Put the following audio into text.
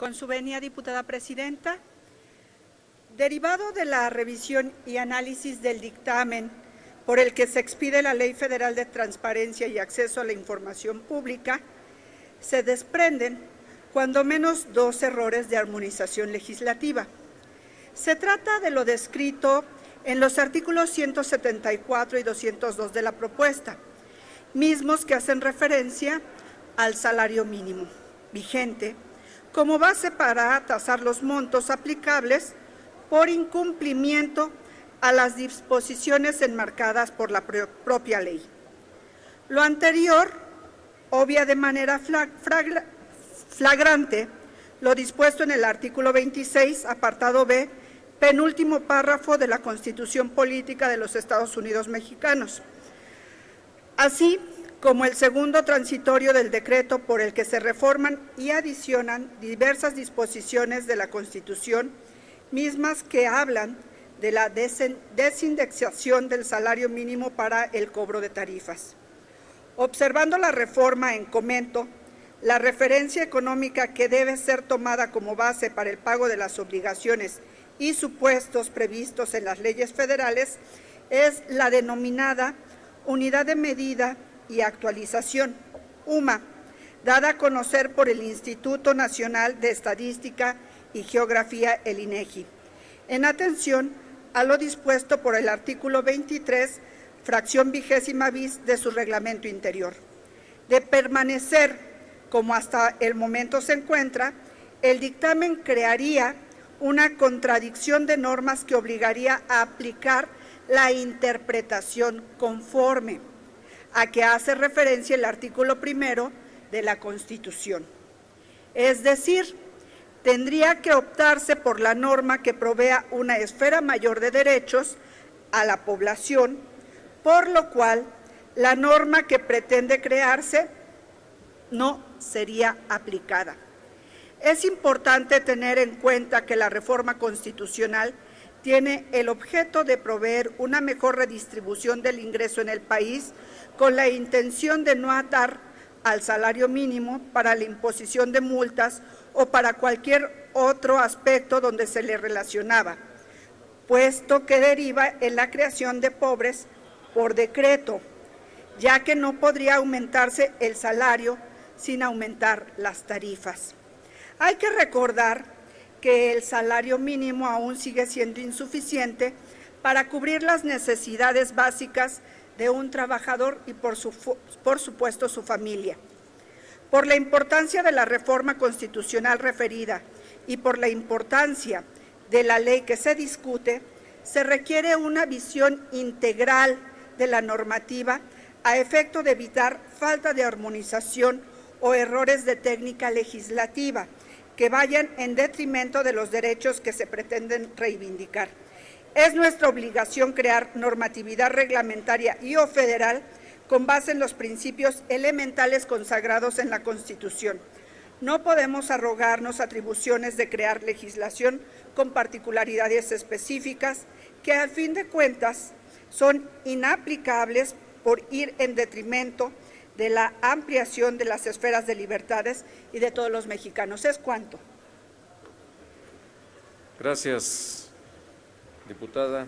Con su venia, diputada presidenta, derivado de la revisión y análisis del dictamen por el que se expide la Ley Federal de Transparencia y Acceso a la Información Pública, se desprenden cuando menos 2 errores de armonización legislativa. Se trata de lo descrito en los artículos 174 y 202 de la propuesta, mismos que hacen referencia al salario mínimo vigente como base para tasar los montos aplicables por incumplimiento a las disposiciones enmarcadas por la propia ley. Lo anterior obvia de manera flagrante lo dispuesto en el artículo 26, apartado B, penúltimo párrafo de la Constitución Política de los Estados Unidos Mexicanos, así como el segundo transitorio del decreto por el que se reforman y adicionan diversas disposiciones de la Constitución, mismas que hablan de la desindexación del salario mínimo para el cobro de tarifas. Observando la reforma en comento, la referencia económica que debe ser tomada como base para el pago de las obligaciones y supuestos previstos en las leyes federales es la denominada Unidad de Medida y Actualización, UMA, dada a conocer por el Instituto Nacional de Estadística y Geografía, el INEGI, en atención a lo dispuesto por el artículo 23, fracción 20ª bis de su reglamento interior. De permanecer como hasta el momento se encuentra, el dictamen crearía una contradicción de normas que obligaría a aplicar la interpretación conforme a que hace referencia el artículo 1 de la Constitución. Es decir, tendría que optarse por la norma que provea una esfera mayor de derechos a la población, por lo cual la norma que pretende crearse no sería aplicada. Es importante tener en cuenta que la reforma constitucional tiene el objeto de proveer una mejor redistribución del ingreso en el país con la intención de no atar al salario mínimo para la imposición de multas o para cualquier otro aspecto donde se le relacionaba, puesto que deriva en la creación de pobres por decreto, ya que no podría aumentarse el salario sin aumentar las tarifas. Hay que recordar que el salario mínimo aún sigue siendo insuficiente para cubrir las necesidades básicas de un trabajador y por supuesto su familia. Por la importancia de la reforma constitucional referida y por la importancia de la ley que se discute, se requiere una visión integral de la normativa a efecto de evitar falta de armonización o errores de técnica legislativa que vayan en detrimento de los derechos que se pretenden reivindicar. Es nuestra obligación crear normatividad reglamentaria y o federal con base en los principios elementales consagrados en la Constitución. No podemos arrogarnos atribuciones de crear legislación con particularidades específicas que, al fin de cuentas, son inaplicables por ir en detrimento de la ampliación de las esferas de libertades y de todos los mexicanos. ¿Es cuánto? Gracias, diputada.